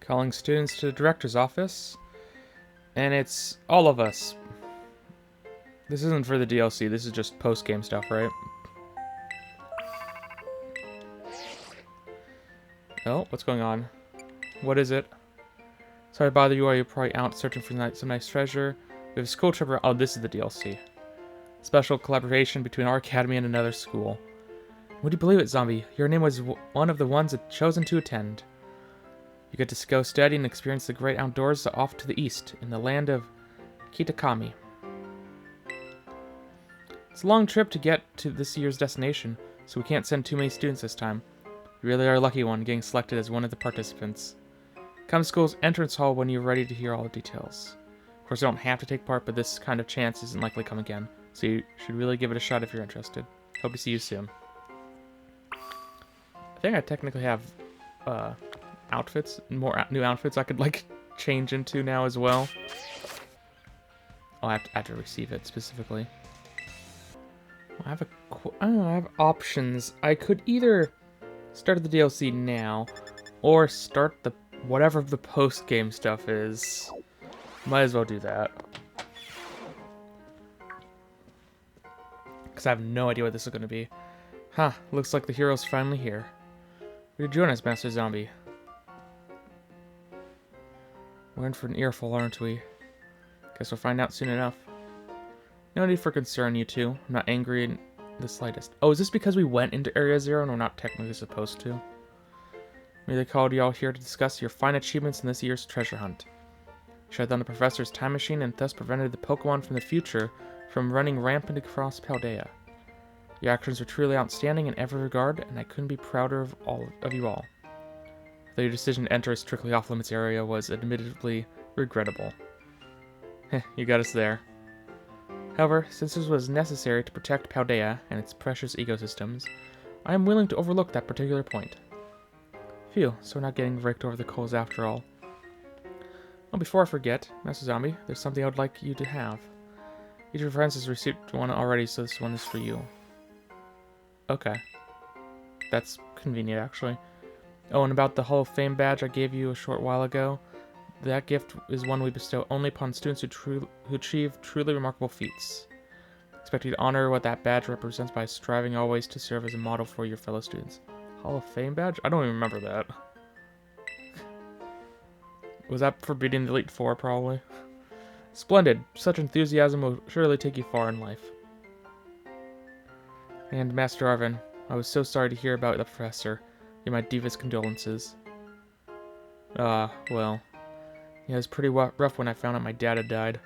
Calling students to the director's office. And it's all of us. This isn't for the DLC, this is just post-game stuff, right? Oh, what's going on? What is it? Sorry to bother you while you're probably out searching for some nice treasure. We have a school trip. Oh, this is the DLC. Special collaboration between our academy and another school. Would you believe it, Zombie? Your name was one of the ones chosen to attend. You get to go study and experience the great outdoors off to the east, in the land of Kitakami. It's a long trip to get to this year's destination, so we can't send too many students this time. You really are a lucky one, getting selected as one of the participants. Come to school's entrance hall when you're ready to hear all the details. Of course, you don't have to take part, but this kind of chance isn't likely to come again, so you should really give it a shot if you're interested. Hope to see you soon. I think I technically have outfits, more new outfits I could like change into now as well. Oh, I have to receive it specifically. I don't know, I have options. I could either start the DLC now, or start the whatever the post-game stuff is. Might as well do that. Because I have no idea what this is going to be. Huh, looks like the hero's finally here. Will you join us, Master Zombie? We're in for an earful, aren't we? Guess we'll find out soon enough. No need for concern, you two. I'm not angry in the slightest. Oh, is this because we went into Area Zero and we're not technically supposed to? Maybe they called y'all here to discuss your fine achievements in this year's treasure hunt. Shut down the professor's time machine and thus prevented the Pokémon from the future from running rampant across Paldea. Your actions were truly outstanding in every regard, and I couldn't be prouder of you all. Though your decision to enter a strictly off-limits area was admittedly regrettable. Heh, you got us there. However, since this was necessary to protect Paldea and its precious ecosystems, I am willing to overlook that particular point. Phew, so we're not getting raked over the coals after all. Oh, before I forget, Master Zombie, there's something I would like you to have. Each of your friends has received one already, so this one is for you. Okay. That's convenient, actually. Oh, and about the Hall of Fame badge I gave you a short while ago, that gift is one we bestow only upon students who achieve truly remarkable feats. Expect you to honor what that badge represents by striving always to serve as a model for your fellow students. Hall of Fame badge? I don't even remember that. Was that for beating the Elite Four, probably? Splendid. Such enthusiasm will surely take you far in life. And Master Arvin, I was so sorry to hear about the professor. Give my deepest condolences. Well. Yeah, it was pretty rough when I found out my dad had died.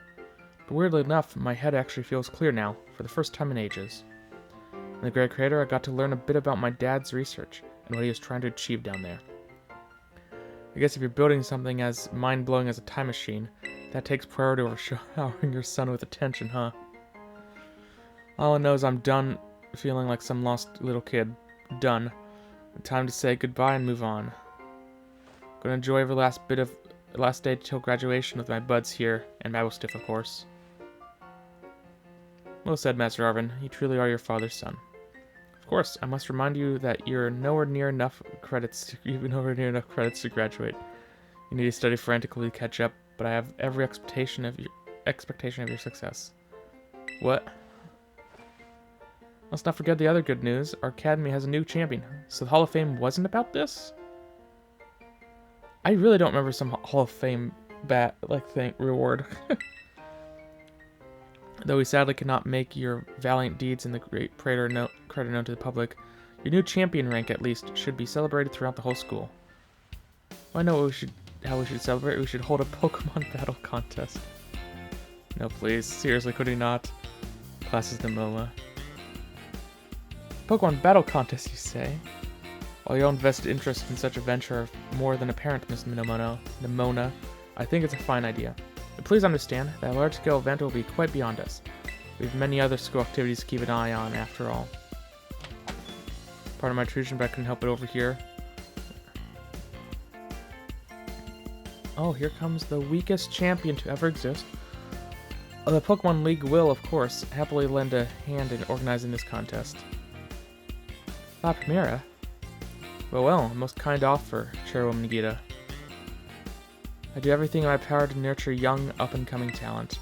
But weirdly enough, my head actually feels clear now, for the first time in ages. In the Great Crater, I got to learn a bit about my dad's research, and what he was trying to achieve down there. I guess if you're building something as mind-blowing as a time machine, that takes priority over showering your son with attention, huh? All I know is I'm done feeling like some lost little kid. Done. Time to say goodbye and move on. Gonna enjoy every last day till graduation with my buds here, and Babblestiff, of course. Well said, Master Arvin. You truly are your father's son. Of course, I must remind you that you're nowhere near enough credits to graduate. You need to study frantically to catch up, but I have every expectation of your success. What? Let's not forget the other good news. Our academy has a new champion. So the Hall of Fame wasn't about this? I really don't remember some Hall of Fame reward. Though we sadly cannot make your valiant deeds in the Great Crater known to the public, your new champion rank, at least, should be celebrated throughout the whole school. Well, I know how we should celebrate. We should hold a Pokemon battle contest. No, please. Seriously, could we not? Class is Nemona. Pokemon battle contest, you say? While your own vested interest in such a venture are more than apparent, Miss Nemona, I think it's a fine idea. But please understand that a large-scale event will be quite beyond us. We have many other school activities to keep an eye on, after all. Part of my intrusion, but I couldn't help it over here. Oh, here comes the weakest champion to ever exist. The Pokemon League will, of course, happily lend a hand in organizing this contest. La Primera? Well, a most kind offer, Chairwoman Gita. I do everything in my power to nurture young, up-and-coming talent.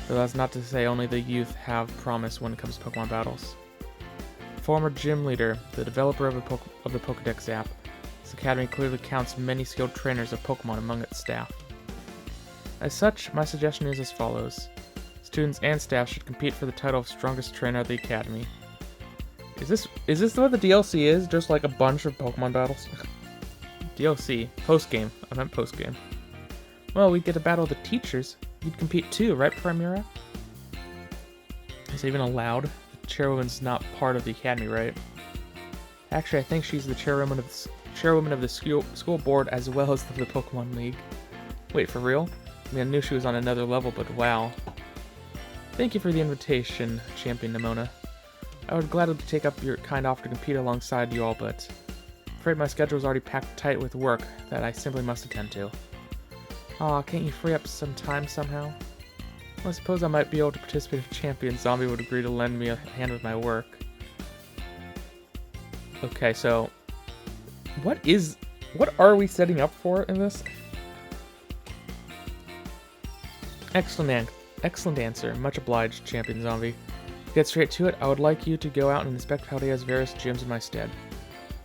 But that's not to say only the youth have promise when it comes to Pokemon battles. Former gym leader, the developer of the Pokédex app, this academy clearly counts many skilled trainers of Pokemon among its staff. As such, my suggestion is as follows. Students and staff should compete for the title of strongest trainer of the academy. Is this what the DLC is? Just like a bunch of Pokemon battles? DLC. Post-game. I meant post-game. Well, we get to battle the teachers. You'd compete too, right, Primera? Is it even allowed? The chairwoman's not part of the academy, right? Actually, I think she's the chairwoman of the school board as well as the Pokemon League. Wait, for real? I mean, I knew she was on another level, but wow. Thank you for the invitation, Champion Nimona. I would gladly take up your kind offer to compete alongside you all, but I'm afraid my schedule is already packed tight with work that I simply must attend to. Aw, can't you free up some time somehow? Well, I suppose I might be able to participate if Champion Zombie would agree to lend me a hand with my work. Okay, so what are we setting up for in this? Excellent answer. Much obliged, Champion Zombie. To get straight to it, I would like you to go out and inspect Paldea's various gyms in my stead.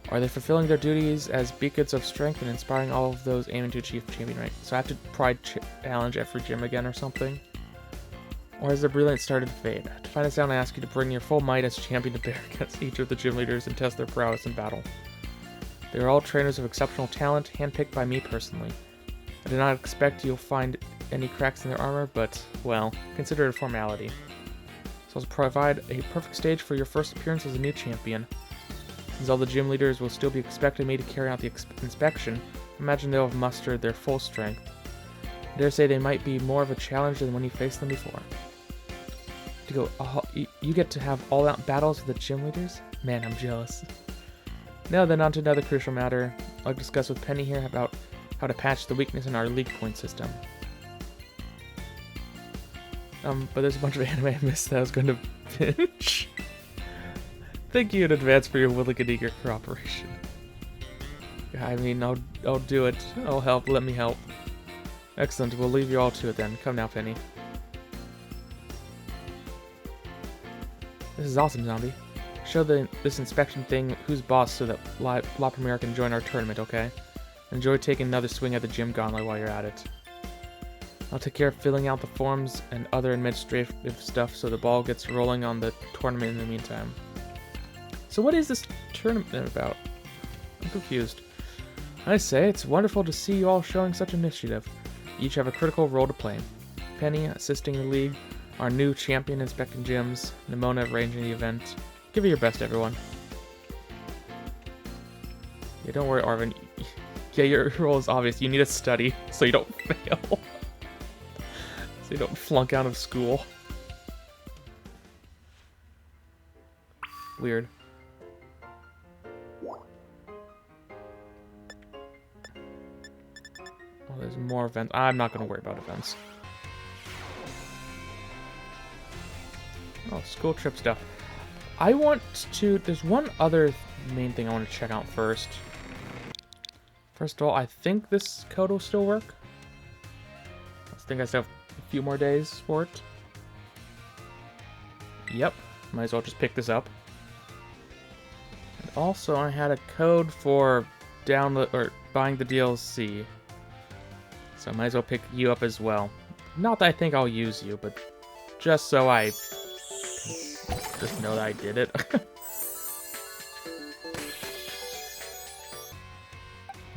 Are they fulfilling their duties as beacons of strength and inspiring all of those aiming to achieve champion rank? So I have to pride challenge every gym again or something? Or has their brilliance started to fade? To find this out, I ask you to bring your full might as champion to bear against each of the gym leaders and test their prowess in battle. They are all trainers of exceptional talent, handpicked by me personally. I do not expect you'll find any cracks in their armor, but, well, consider it a formality. So I'll provide a perfect stage for your first appearance as a new champion. Since all the gym leaders will still be expecting me to carry out the inspection, imagine they'll have mustered their full strength. I dare say they might be more of a challenge than when you faced them before. You get to have all-out battles with the gym leaders? Man, I'm jealous. Now then, on to another crucial matter. I'll discuss with Penny here about how to patch the weakness in our league point system. But there's a bunch of anime I missed that I was going to binge. Thank you in advance for your willing and eager cooperation. I mean, I'll do it. I'll help. Let me help. Excellent. We'll leave you all to it then. Come now, Penny. This is awesome, Zombie. Show this inspection thing who's boss so that La Primera can join our tournament, okay? Enjoy taking another swing at the gym gauntlet while you're at it. I'll take care of filling out the forms and other administrative stuff so the ball gets rolling on the tournament in the meantime. So what is this tournament about? I'm confused. I say, it's wonderful to see you all showing such initiative. You each have a critical role to play. Penny, assisting the league, our new champion inspecting gyms, Nimona arranging the event. Give it your best, everyone. Yeah, don't worry, Arvin. Yeah, your role is obvious. You need to study so you don't fail. So you don't flunk out of school. Weird. Oh, there's more events. I'm not going to worry about events. Oh, school trip stuff. I want to... There's one other main thing I want to check out first. First of all, I think this code will still work. I think I still have a few more days for it. Yep. Might as well just pick this up. And also, I had a code for download or buying the DLC. So I might as well pick you up as well. Not that I think I'll use you, but just so I just know that I did it.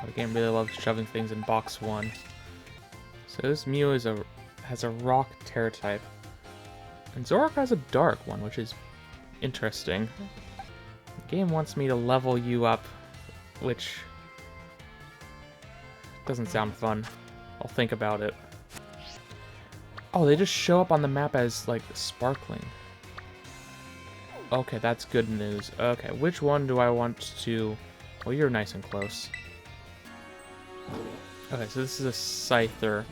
The game really loves shoving things in box 1. So this Mew has a rock terror type. And Zoroark has a dark one, which is interesting. The game wants me to level you up, which doesn't sound fun. I'll think about it. Oh, they just show up on the map as, like, sparkling. Okay, that's good news. Okay, which one do I want to... Well, you're nice and close. Okay, so this is a Scyther.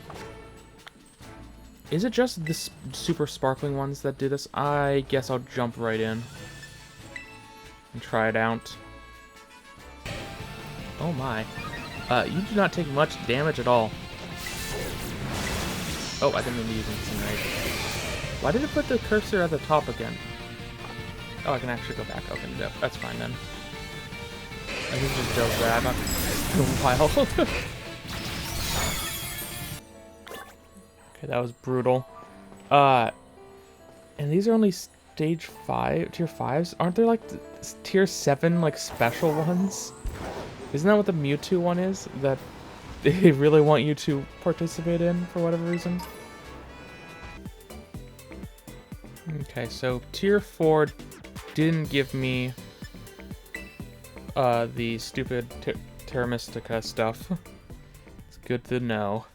Is it just the super sparkling ones that do this? I guess I'll jump right in and try it out. Oh my. You do not take much damage at all. Oh, I didn't mean to use Incinerate. Why did it put the cursor at the top again? Oh, I can actually go back. Okay, no, that's fine then. I think it just does that. Not a while. Okay, that was brutal. And these are only stage 5, tier 5s? Aren't there like tier 7 like special ones? Isn't that what the Mewtwo one is? That they really want you to participate in for whatever reason? Okay, so tier 4 didn't give me the stupid Terra Mystica stuff. It's good to know.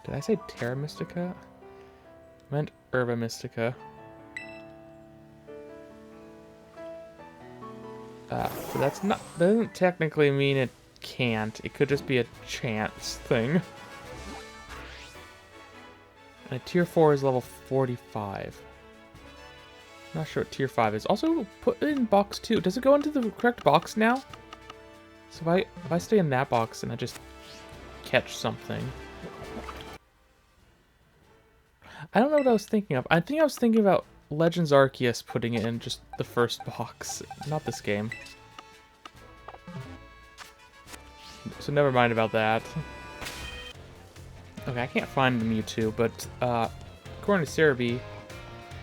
Did I say Terra Mystica? I meant Herba Mystica. So that's not, that doesn't technically mean it can't. It could just be a chance thing. And tier 4 is level 45. Not sure what tier 5 is. Also, put it in box 2. Does it go into the correct box now? So if I stay in that box and I just catch something. I don't know what I was thinking of. I think I was thinking about Legends Arceus putting it in just the first box. Not this game. So never mind about that. Okay, I can't find the Mewtwo, but according to Cerebi,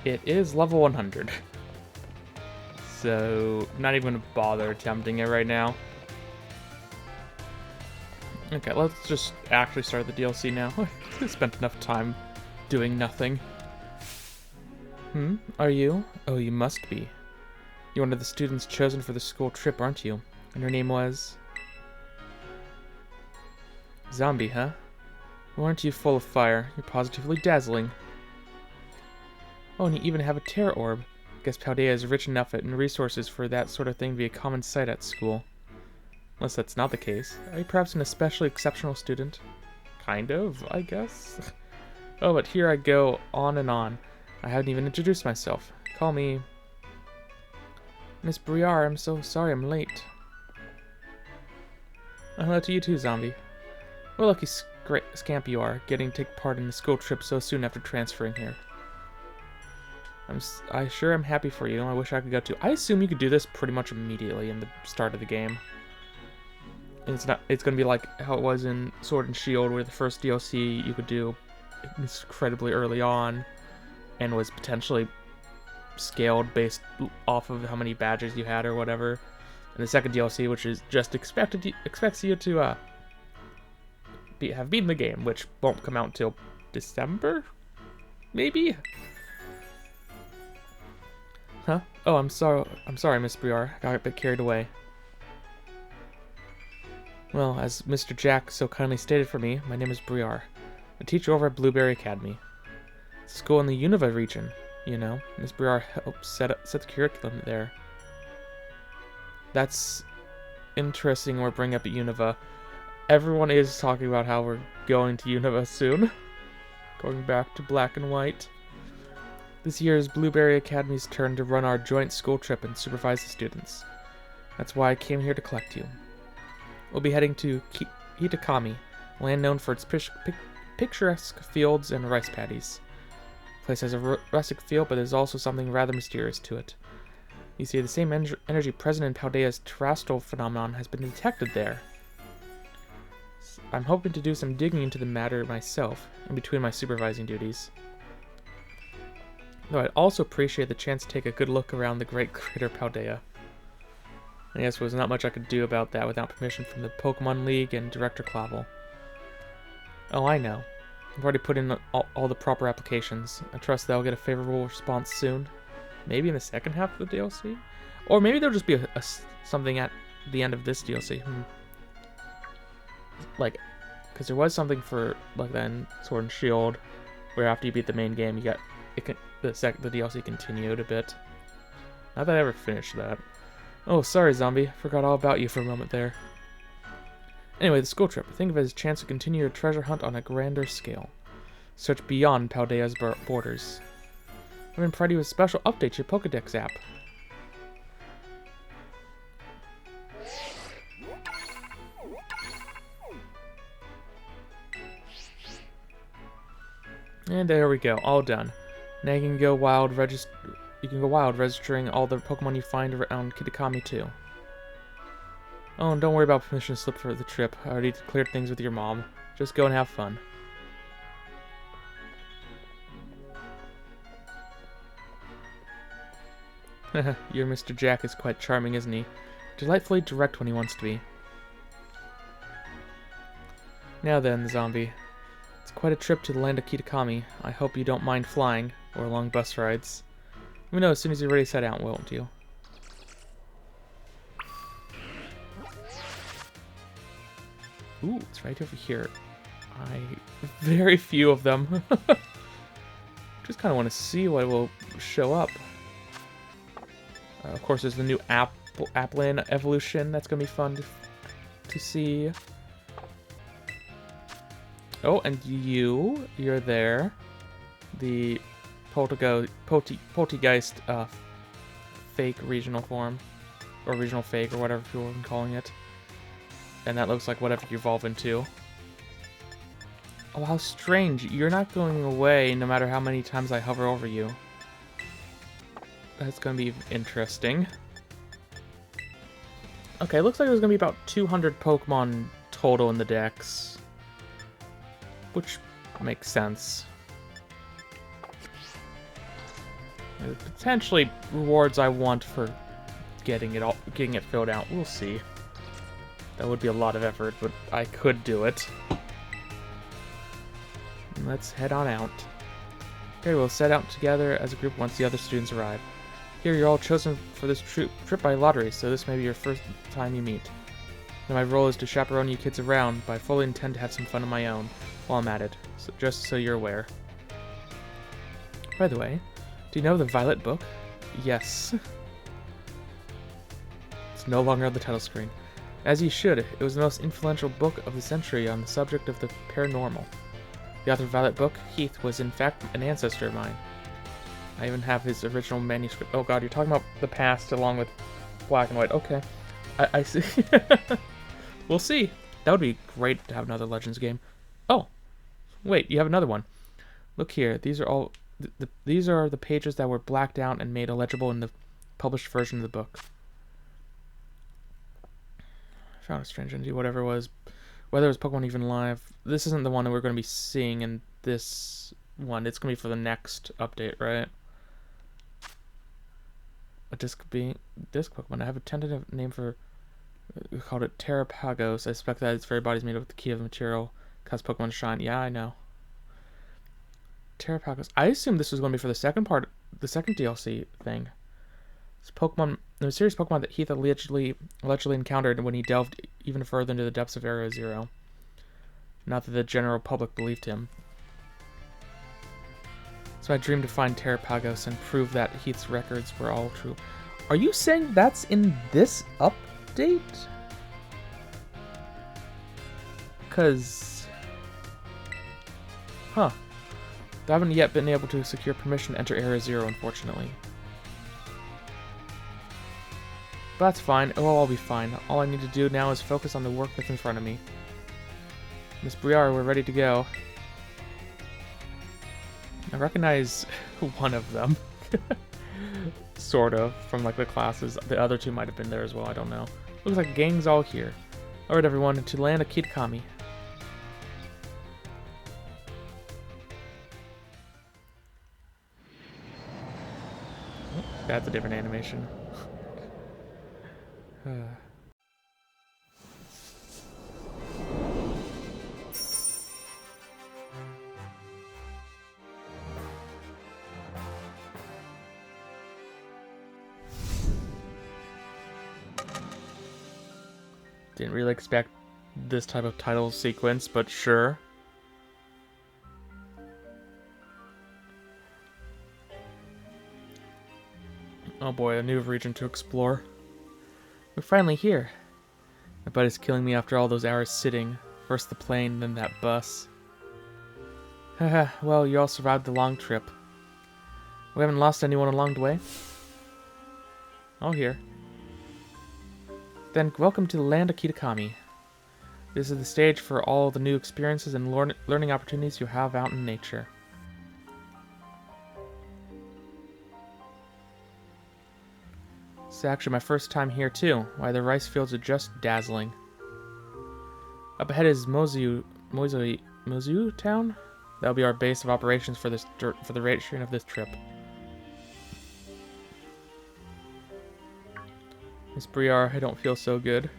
it is level 100. So not even gonna bother attempting it right now. Okay, let's just actually start the DLC now. I spent enough time doing nothing. Are you? Oh, you must be. You're one of the students chosen for the school trip, aren't you? And your name was... Zombie, huh? Well, aren't you full of fire? You're positively dazzling. Oh, and you even have a Terror Orb. Guess Paldea is rich enough in resources for that sort of thing to be a common sight at school. Unless that's not the case. Are you perhaps an especially exceptional student? Kind of, I guess. Oh, but here I go, on and on. I haven't even introduced myself. Call me... Miss Briar, I'm so sorry I'm late. Hello to you too, Zombie. What a lucky scamp you are, getting to take part in the school trip so soon after transferring here. I sure am happy for you. I wish I could go too. I assume you could do this pretty much immediately in the start of the game. And it's gonna be like how it was in Sword and Shield, where the first DLC you could do incredibly early on, and was potentially scaled based off of how many badges you had or whatever. And the second DLC, which is just expects you to have beaten the game, which won't come out until December, maybe. Huh? Oh, I'm sorry, Miss Briar. I got a bit carried away. Well, as Mr. Jack so kindly stated for me, my name is Briar, a teacher over at Blueberry Academy. It's a school in the Unova region, you know. Miss Briar helped set the curriculum there. That's interesting. We're bringing up at Unova. Everyone is talking about how we're going to Unova soon. Going back to black and white. This year is Blueberry Academy's turn to run our joint school trip and supervise the students. That's why I came here to collect you. We'll be heading to Kitakami, land known for its picturesque fields and rice paddies. The place has a rustic feel, but there's also something rather mysterious to it. You see, the same energy present in Paldea's terrestrial phenomenon has been detected there. I'm hoping to do some digging into the matter myself, in between my supervising duties. Though I'd also appreciate the chance to take a good look around the great crater Paldea. I guess there was not much I could do about that without permission from the Pokémon League and Director Clavel. Oh, I know. I've already put in all the proper applications. I trust that I'll get a favorable response soon. Maybe in the second half of the DLC? Or maybe there'll just be something at the end of this DLC. Like, because there was something for, like, then Sword and Shield, where after you beat the main game, you got the DLC continued a bit. Not that I ever finished that. Oh, sorry, Zombie. Forgot all about you for a moment there. Anyway, the school trip. Think of it as a chance to continue your treasure hunt on a grander scale. Search beyond Paldea's borders. I'm going to provide you with a special update to your Pokédex app. And there we go, all done. Now you can go wild, registering all the Pokemon you find around Kitakami too. Oh, and don't worry about permission slip for the trip. I already cleared things with your mom. Just go and have fun. Your Mr. Jack is quite charming, isn't he? Delightfully direct when he wants to be. Now then, zombie. It's quite a trip to the land of Kitakami. I hope you don't mind flying, or long bus rides. Let me know as soon as you're ready to set out, won't you? Ooh, it's right over here. Very few of them. Just kind of want to see what will show up. Of course, there's the new Applin evolution. That's going to be fun to see. Oh, and you're there. The Poltegeist fake regional form. Or regional fake, or whatever people are calling it. And that looks like whatever you evolve into. Oh, how strange. You're not going away no matter how many times I hover over you. That's going to be interesting. Okay, looks like there's going to be about 200 Pokemon total in the dex. Which makes sense. Potentially rewards I want for getting it filled out. We'll see. That would be a lot of effort, but I could do it. Let's head on out. Okay, we'll set out together as a group once the other students arrive. Here, you're all chosen for this trip by lottery, so this may be your first time you meet. Now my role is to chaperone you kids around, but I fully intend to have some fun of my own while I'm at it, so just so you're aware. By the way, do you know the Violet book? Yes. It's no longer on the title screen. As you should, it was the most influential book of the century on the subject of the paranormal. The author of Violet book, Heath, was in fact an ancestor of mine. I even have his original manuscript. Oh god, you're talking about the past along with black and white. Okay. I see. We'll see. That would be great to have another Legends game. Oh. Wait, you have another one. Look here. These are all... these are the pages that were blacked out and made illegible in the published version of the book. I found a strange entity, whatever it was. Whether it was Pokemon even live. This isn't the one that we're going to be seeing in this one. It's going to be for the next update, right? A disc Pokemon. I have a tentative name for... we called it Terrapagos. I suspect that its very body is made of the key of the material. Cause Pokemon shine. Yeah, I know. Terrapagos. I assumed this was going to be for the second part, the second DLC thing. It's Pokemon, the mysterious Pokemon that Heath allegedly encountered when he delved even further into the depths of Area Zero. Not that the general public believed him. So I dreamed to find Terrapagos and prove that Heath's records were all true. Are you saying that's in this update? Because... huh. I haven't yet been able to secure permission to enter Area Zero, unfortunately. But that's fine. It will all be fine. All I need to do now is focus on the work that's in front of me. Miss Briar, we're ready to go. I recognize one of them. Sort of, from like the classes. The other two might have been there as well, I don't know. Looks like gang's all here. Alright everyone, to land of Kitakami. That's a different animation. Didn't really expect this type of title sequence, but sure. Oh boy, a new region to explore. We're finally here. My butt is killing me after all those hours sitting. First the plane, then that bus. Haha, well, you all survived the long trip. We haven't lost anyone along the way. All here. Then, welcome to the land of Kitakami. This is the stage for all the new experiences and learning opportunities you have out in nature. It's actually my first time here too. Why, the rice fields are just dazzling. Up ahead is Mozu town? That'll be our base of operations for the duration of this trip. Miss Briar, I don't feel so good.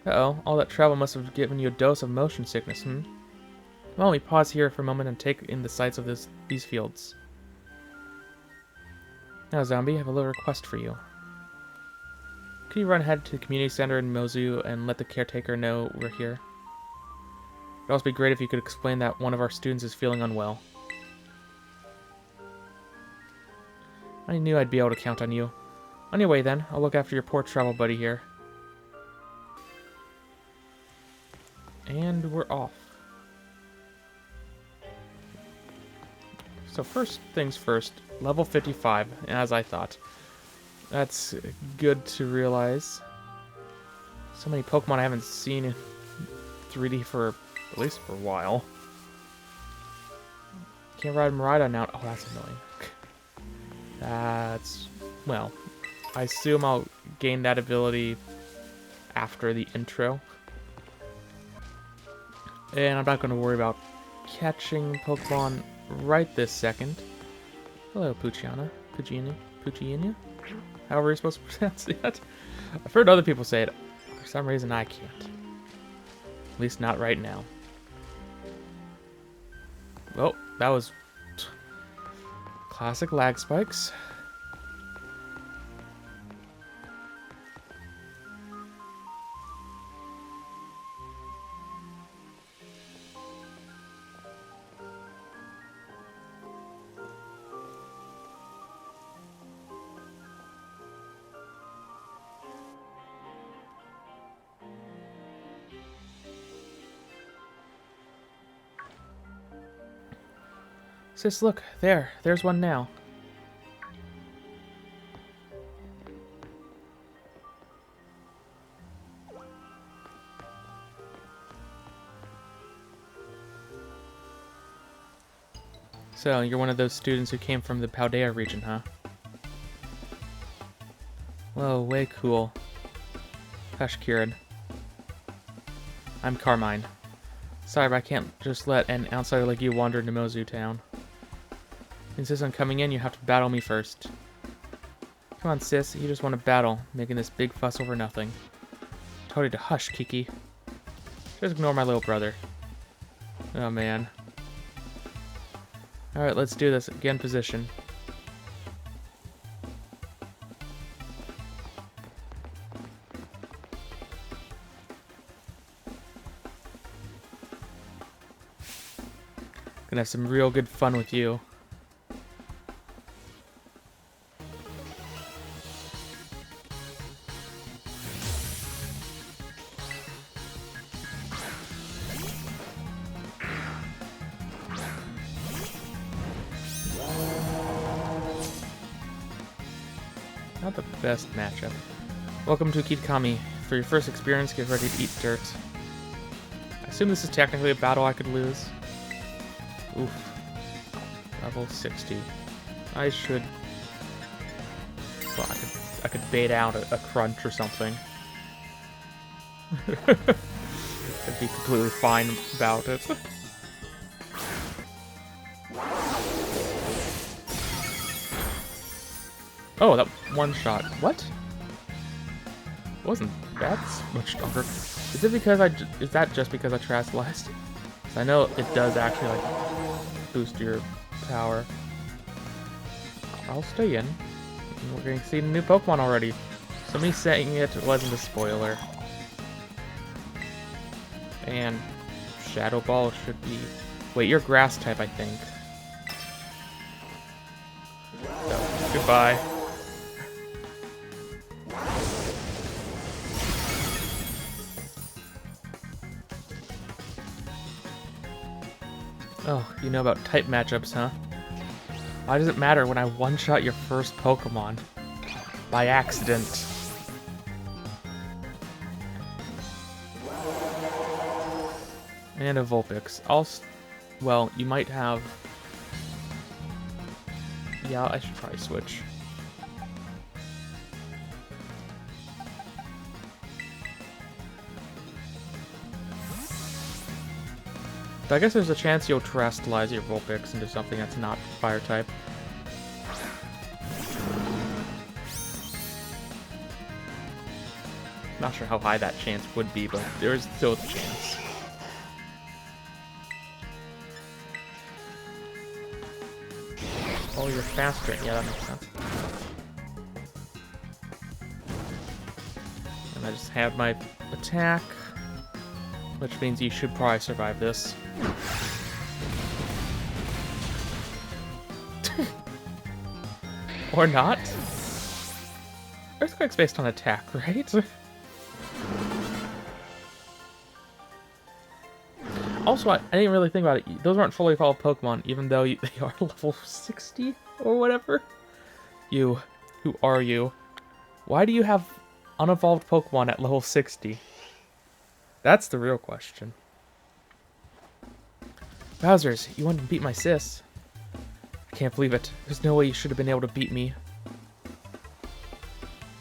Uh-oh, all that travel must have given you a dose of motion sickness, hmm? Why don't we pause here for a moment and take in the sights of these fields. Now, Zombie, I have a little request for you. Could you run ahead to the community center in Mozu and let the caretaker know we're here? It'd also be great if you could explain that one of our students is feeling unwell. I knew I'd be able to count on you. On your way then, I'll look after your poor travel buddy here. And we're off. So first things first, level 55, as I thought. That's good to realize. So many Pokemon I haven't seen in 3D for at least for a while. Can't ride Miraidon now. Oh, that's annoying. That's... well, I assume I'll gain that ability after the intro. And I'm not going to worry about catching Pokemon right this second. Hello, Poochyena. Poochyena? However you're supposed to pronounce that. I've heard other people say it. For some reason, I can't. At least not right now. Oh, that was classic lag spikes. Sis, look, there's one now. So, you're one of those students who came from the Paldea region, huh? Whoa, way cool. Hush, Kieran. I'm Carmine. Sorry, but I can't just let an outsider like you wander into Mozu town. Insist on coming in, you have to battle me first. Come on, sis, you just want to battle, making this big fuss over nothing. Told you to hush, Kiki. Just ignore my little brother. Oh, man. Alright, let's do this. Get in position. Gonna have some real good fun with you. Not the best matchup. Welcome to Kitakami. For your first experience, get ready to eat dirt. I assume this is technically a battle I could lose. Oof. Level 60. I should... well, I could bait out a crunch or something. I'd be completely fine about it. Oh, that one shot. What? It wasn't that much stronger. Is it because is that just because I Terastallized? Because I know it does actually, like, boost your power. I'll stay in. We're going to see a new Pokemon already. So me saying it wasn't a spoiler. And Shadow Ball should be... wait, you're Grass type, I think. So, goodbye. Oh, you know about type matchups, huh? Why does it matter when I one-shot your first Pokemon? By accident. And a Vulpix. Well, you might have... yeah, I should probably switch. But I guess there's a chance you'll terrestrialize your Vulpix into something that's not fire type. Not sure how high that chance would be, but there is still a chance. Oh, you're faster. Yeah, that makes sense. And I just have my attack, which means you should probably survive this. Or not? Earthquake's based on attack, right? Also, I didn't really think about it. Those aren't fully evolved Pokemon, even though they are level 60 or whatever. You. Who are you? Why do you have unevolved Pokemon at level 60? That's the real question. Bowsers, you wanted to beat my sis. I can't believe it. There's no way you should have been able to beat me.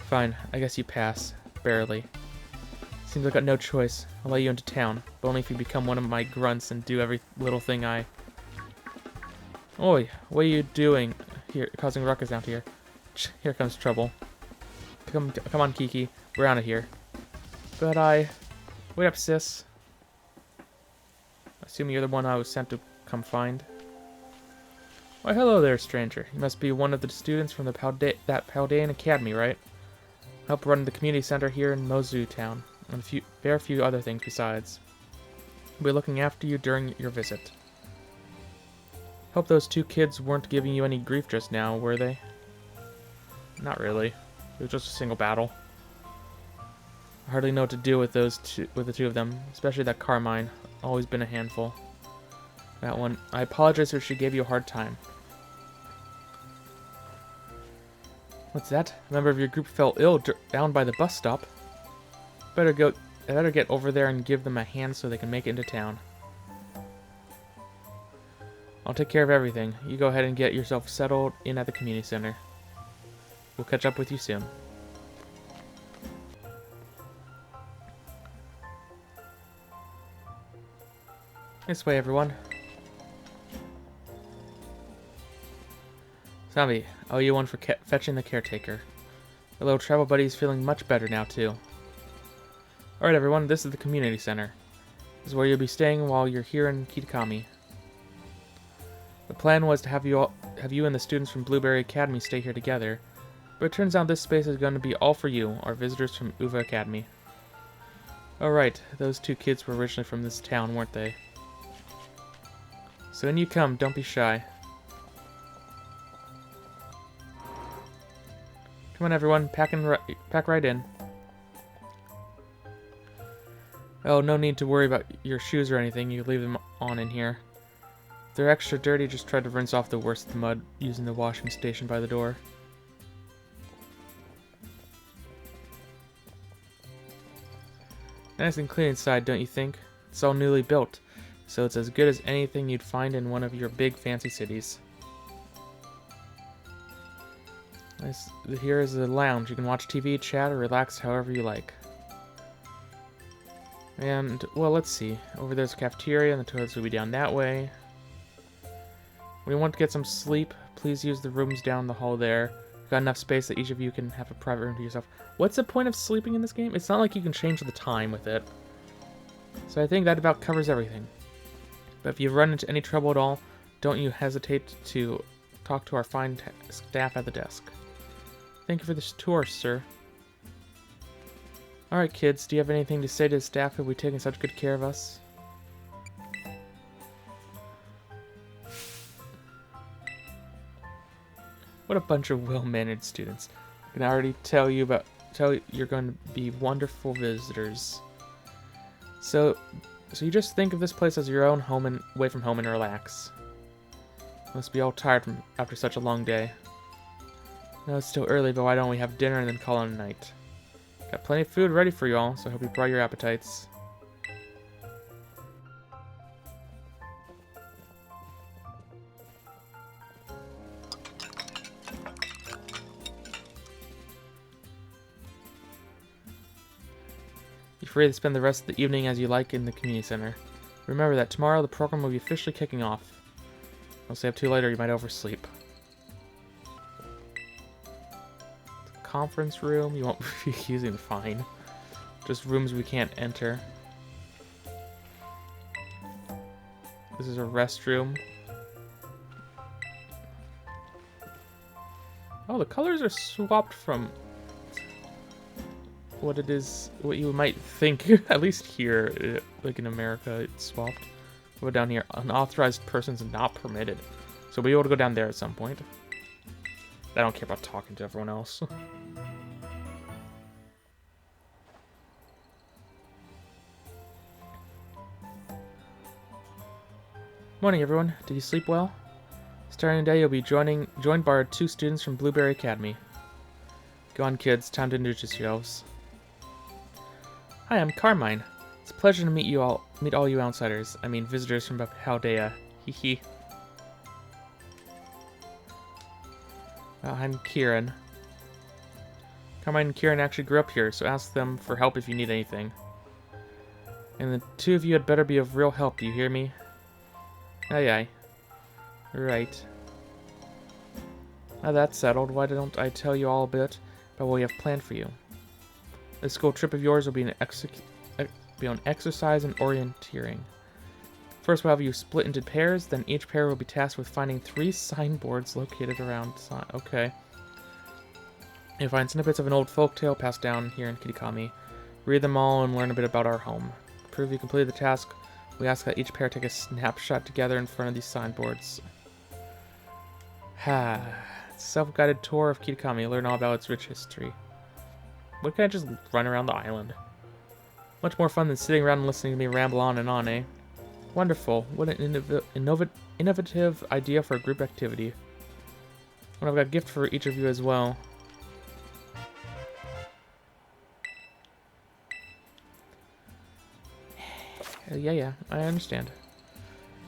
Fine, I guess you pass. Barely. Seems I got no choice. I'll let you into town, but only if you become one of my grunts and do every little thing I... Oi, what are you doing here, causing ruckus out here? Here comes trouble. Come on, Kiki. We're out of here. But wait up, sis. Assuming you're the one I was sent to come find. Why, hello there, stranger. You must be one of the students from the Paldean Academy, right? I help run the community center here in Mozu Town, and a fair few other things besides. We'll be looking after you during your visit. Hope those two kids weren't giving you any grief just now, were they? Not really. It was just a single battle. I hardly know what to do with the two of them, especially that Carmine. Always been a handful. That one. I apologize if she gave you a hard time. What's that? A member of your group fell ill down by the bus stop. I better get over there and give them a hand so they can make it into town. I'll take care of everything. You go ahead and get yourself settled in at the community center. We'll catch up with you soon. This way, everyone. Zombie, I owe you one for fetching the caretaker. Our little travel buddy is feeling much better now, too. Alright, everyone, this is the community center. This is where you'll be staying while you're here in Kitakami. The plan was to have you and the students from Blueberry Academy stay here together, but it turns out this space is going to be all for you, our visitors from Uva Academy. Alright, those two kids were originally from this town, weren't they? So in you come, don't be shy. Come on, everyone, pack right in. Oh, no need to worry about your shoes or anything. You leave them on in here. If they're extra dirty, just try to rinse off the worst of the mud using the washing station by the door. Nice and clean inside, don't you think? It's all newly built, so it's as good as anything you'd find in one of your big fancy cities. Nice. Here is the lounge. You can watch TV, chat, or relax however you like. And, well, let's see. Over there's a cafeteria, and the toilets will be down that way. When you want to get some sleep, please use the rooms down the hall there. You've got enough space that each of you can have a private room to yourself. What's the point of sleeping in this game? It's not like you can change the time with it. So I think that about covers everything. But if you run into any trouble at all, don't you hesitate to talk to our fine staff at the desk. Thank you for this tour, sir. Alright, kids, do you have anything to say to the staff who will be taking such good care of us? What a bunch of well-managed students. I can already tell you're going to be wonderful visitors. So you just think of this place as your own home and away from home and relax. You must be all tired after such a long day. No, it's still early, but why don't we have dinner and then call it a night? Got plenty of food ready for you all, so I hope you brought your appetites. You're free to spend the rest of the evening as you like in the community center. Remember that tomorrow the program will be officially kicking off. I'll stay up too late or you might oversleep. Conference room, you won't be using the fine. Just rooms we can't enter. This is a restroom. Oh, the colors are swapped from what it is, what you might think, at least here, like in America, it's swapped. Go down here, unauthorized persons not permitted. So we'll be able to go down there at some point. I don't care about talking to everyone else. Morning, everyone. Did you sleep well? Starting today, you'll be joined by our 2 students from Blueberry Academy. Go on, kids. Time to introduce yourselves. Hi, I'm Carmine. It's a pleasure to meet all you outsiders. I mean, visitors from Haldea. Hee. I'm Kieran. Carmine and Kieran actually grew up here, so ask them for help if you need anything. And the 2 of you had better be of real help, do you hear me? Aye. Right. Now that's settled, why don't I tell you all a bit about what we have planned for you? This school trip of yours will be on exercise and orienteering. First we'll have you split into pairs, then each pair will be tasked with finding 3 signboards located around... Okay. You'll find snippets of an old folktale passed down here in Kitakami. Read them all and learn a bit about our home. To prove you completed the task, we ask that each pair take a snapshot together in front of these signboards. Self-guided tour of Kitakami. Learn all about its rich history. Why can't I just run around the island? Much more fun than sitting around and listening to me ramble on and on, eh? Wonderful. What an innovative idea for a group activity. And I've got a gift for each of you as well. Yeah, I understand.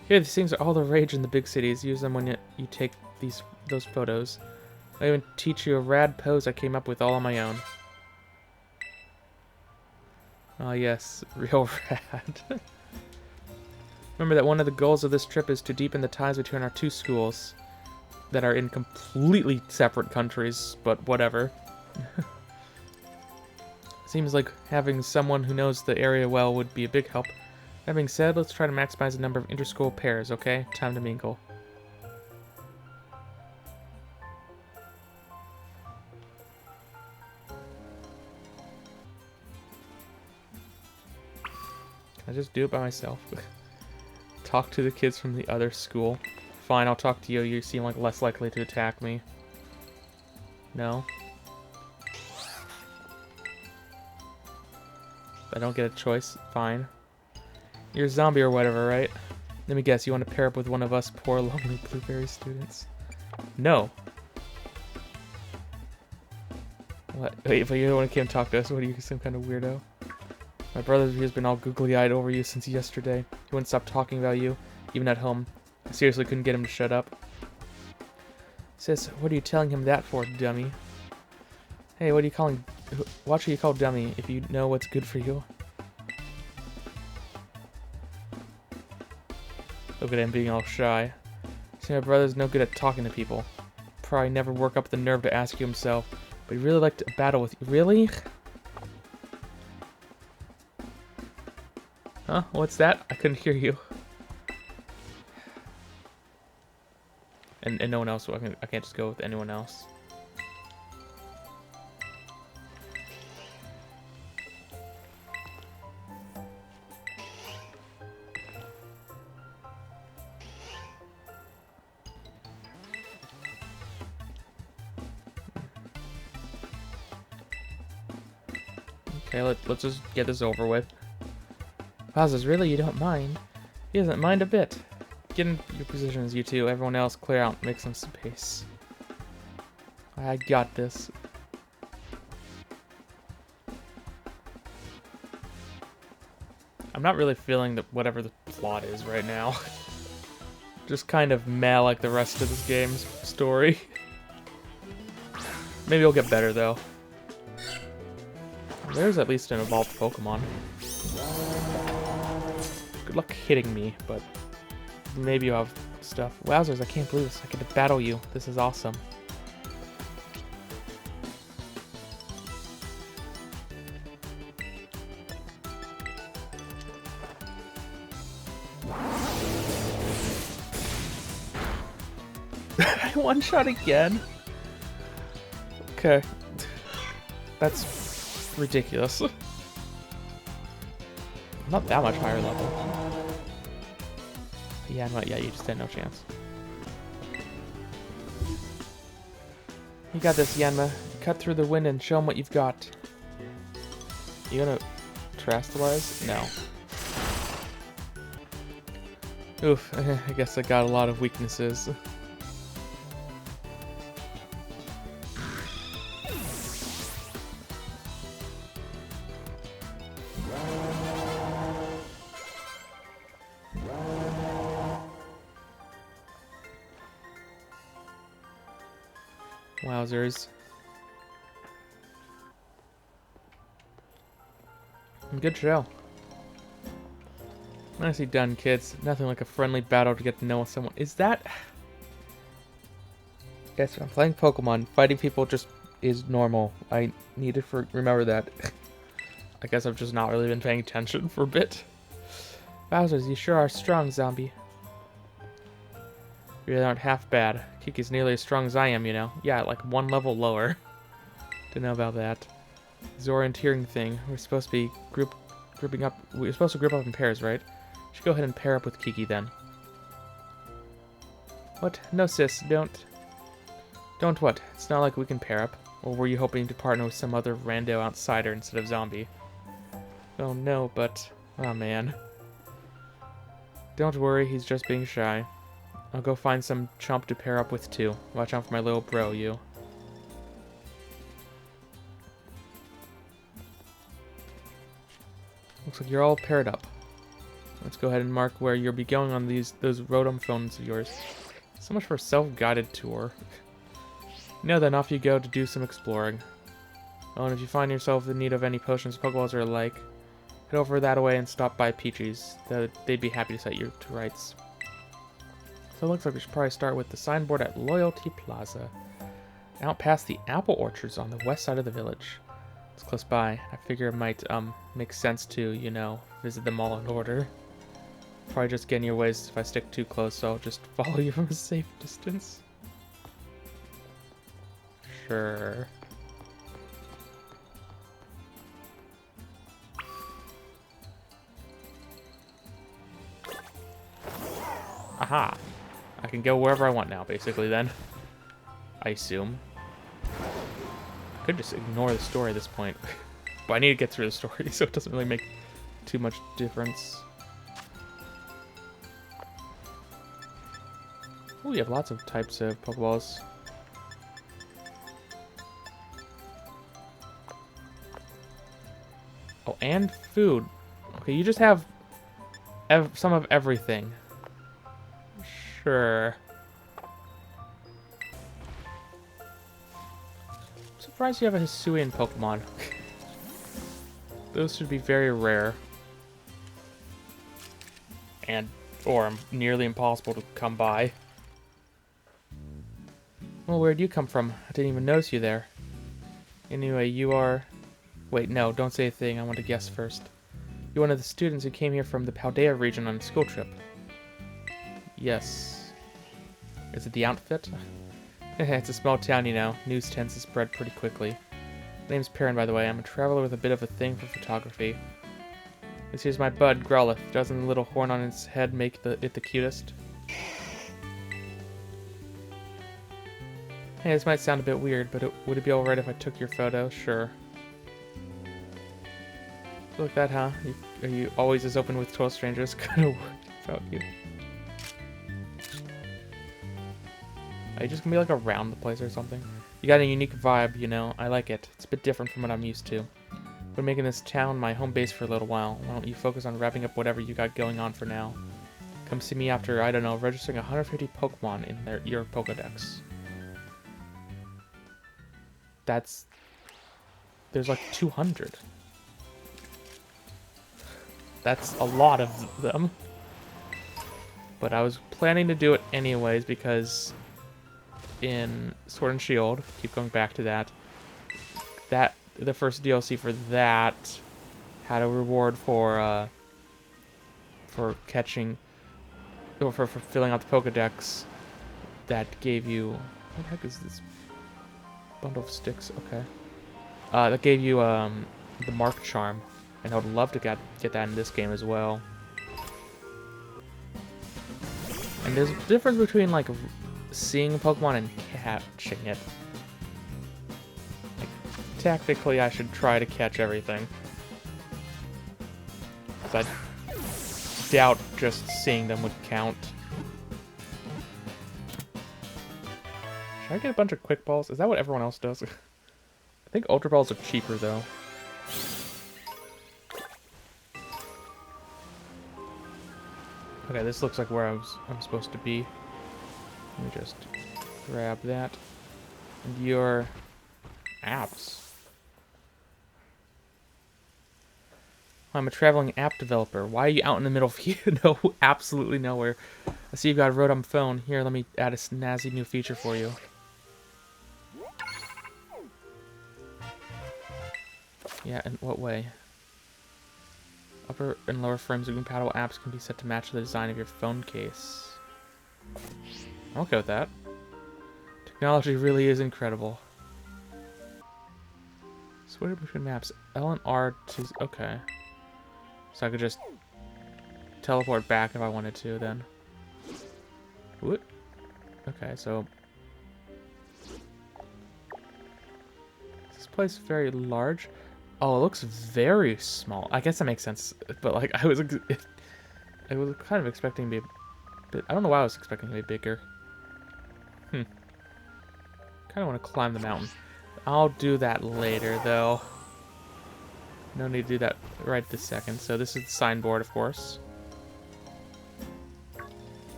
Here, these things are all the rage in the big cities. Use them when you take those photos. I even teach you a rad pose I came up with all on my own. Oh yes, real rad. Remember that one of the goals of this trip is to deepen the ties between our 2 schools that are in completely separate countries, but whatever. Seems like having someone who knows the area well would be a big help. That being said, let's try to maximize the number of inter-school pairs, okay? Time to mingle. Can I just do it by myself? Talk to the kids from the other school. Fine, I'll talk to you. You seem like less likely to attack me. No? I don't get a choice. Fine. You're a zombie or whatever, right? Let me guess, you want to pair up with one of us poor, lonely Blueberry students? No. What? Wait, but you're the one who came to talk to us. What are you, some kind of weirdo? My brother has been all googly-eyed over you since yesterday. He wouldn't stop talking about you, even at home. I seriously couldn't get him to shut up. Sis, what are you telling him that for, dummy? Hey, what are you calling... Watch who you call dummy if you know what's good for you. Look at him being all shy. See, my brother's no good at talking to people. Probably never work up the nerve to ask you himself, but he'd really like to battle with you. Really? Huh? What's that? I couldn't hear you. And no one else, so I can't just go with anyone else. Okay, let's just get this over with. Wowzers, really? You don't mind? He doesn't mind a bit. Get in your positions, you two. Everyone else, clear out. Make some space. I got this. I'm not really feeling whatever the plot is right now. Just kind of meh like the rest of this game's story. Maybe it'll get better, though. There's at least an evolved Pokemon. Good luck hitting me, but maybe you'll have stuff. Wowzers, I can't believe this. I get to battle you. This is awesome. I one-shot again? Okay. That's ridiculous. I'm not that much higher level. Yeah, you just had no chance. You got this, Yanma. Cut through the wind and show them what you've got. You gonna terrestrialize? No. Oof, I guess I got a lot of weaknesses. Wowzers. Good show. Nicely done, kids. Nothing like a friendly battle to get to know someone. Is that... Yes, I'm playing Pokemon. Fighting people just is normal. I need to remember that. I guess I've just not really been paying attention for a bit. Wowzers, you sure are strong, zombie. You really aren't half bad. Kiki's nearly as strong as I am, you know. Yeah, like one level lower. Didn't know about that. Zorienteering thing. We're supposed to be grouping up. We're supposed to group up in pairs, right? Should go ahead and pair up with Kiki then. What? No, sis. Don't what? It's not like we can pair up. Or were you hoping to partner with some other rando outsider instead of zombie? Oh no, but... Oh man. Don't worry, he's just being shy. I'll go find some chump to pair up with too. Watch out for my little bro, you. Looks like you're all paired up. Let's go ahead and mark where you'll be going on those Rotom phones of yours. So much for a self-guided tour. Now then, off you go to do some exploring. Oh, and if you find yourself in need of any potions, Pokeballs, or alike, head over that way and stop by Peachy's. They'd be happy to set you to rights. So it looks like we should probably start with the signboard at Loyalty Plaza. Out past the apple orchards on the west side of the village. It's close by. I figure it might make sense to, you know, visit them all in order. Probably just get in your ways if I stick too close, so I'll just follow you from a safe distance. Sure. Aha! I can go wherever I want now, basically, then. I assume. I could just ignore the story at this point. But I need to get through the story, so it doesn't really make too much difference. Oh, you have lots of types of Pokeballs. Oh, and food. Okay, you just have some of everything. Sure. I'm surprised you have a Hisuian Pokemon. Those should be very rare. Or nearly impossible to come by. Well, where'd you come from? I didn't even notice you there. Anyway, you are... Wait, no, don't say a thing. I want to guess first. You're one of the students who came here from the Paldea region on a school trip. Yes. Is it the outfit? It's a small town, you know. News tends to spread pretty quickly. My name's Perrin, by the way. I'm a traveler with a bit of a thing for photography. This here's my bud, Growlithe. Doesn't the little horn on its head make it the cutest? Hey, this might sound a bit weird, but would it be alright if I took your photo? Sure. Like that, huh? Are you always as open with total strangers? Kind of worried about you. Are you just gonna be like around the place or something? You got a unique vibe, you know. I like it. It's a bit different from what I'm used to. We're making this town my home base for a little while. Why don't you focus on wrapping up whatever you got going on for now? Come see me after, I don't know, registering 150 Pokemon in your Pokedex. There's like 200. That's a lot of them. But I was planning to do it anyways because in Sword and Shield, keep going back to that, the first DLC for that had a reward for catching, or for filling out the Pokedex that gave you, what the heck is this bundle of sticks? Okay. That gave you the Mark Charm, and I would love to get that in this game as well. And there's a difference between like seeing a Pokemon and catching it. Like, technically, I should try to catch everything, because I doubt just seeing them would count. Should I get a bunch of Quick Balls? Is that what everyone else does? I think Ultra Balls are cheaper, though. Okay, this looks like where I'm supposed to be. Let me just grab that. And your apps. I'm a traveling app developer. Why are you out in the middle of no, absolutely nowhere? I see you've got a Rotom phone. Here, let me add a snazzy new feature for you. Yeah, in what way? Upper and lower frames of compatible apps can be set to match the design of your phone case. I'm okay with that. Technology really is incredible. Switch between maps. L and R to... Okay. So I could just teleport back if I wanted to, then. What? Okay, so... Is this place very large? Oh, it looks very small. I guess that makes sense, but like I was kind of expecting to be a bit. I don't know why I was expecting to be bigger. Kind of want to climb the mountain. I'll do that later, though. No need to do that right this second. So this is the signboard, of course.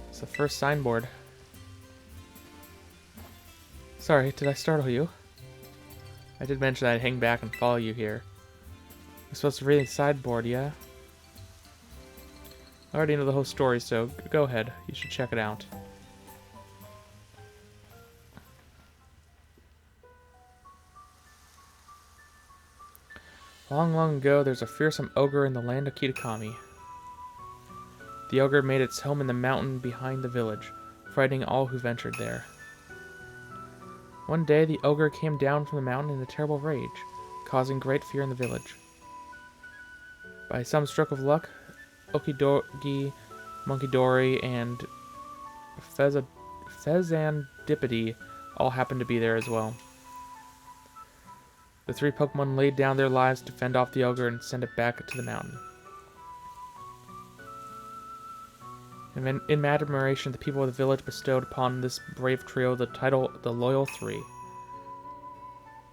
It's the first signboard. Sorry, did I startle you? I did mention I'd hang back and follow you here. I'm supposed to read the sideboard, yeah? I already know the whole story, so go ahead. You should check it out. Long, long ago, there's a fearsome ogre in the land of Kitakami. The ogre made its home in the mountain behind the village, frightening all who ventured there. One day, the ogre came down from the mountain in a terrible rage, causing great fear in the village. By some stroke of luck, Okidogi, Monkidori, and Fezandipity all happened to be there as well. The three Pokemon laid down their lives to fend off the ogre and send it back to the mountain. And in admiration, the people of the village bestowed upon this brave trio the title the Loyal Three.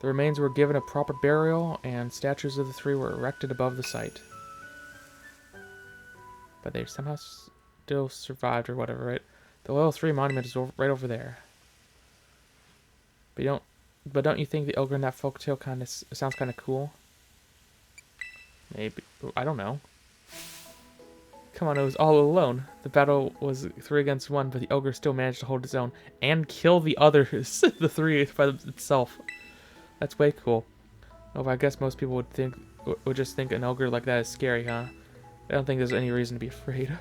The remains were given a proper burial, and statues of the three were erected above the site. But they somehow still survived, or whatever, right? The Loyal 3 monument is right over there. But don't you think the ogre in that folktale kind of sounds kind of cool? Maybe. I don't know. Come on, it was all alone. The battle was 3 against 1, but the ogre still managed to hold his own and kill the others, the 3 by itself. That's way cool. Oh, but I guess most people would just think an ogre like that is scary, huh? I don't think there's any reason to be afraid.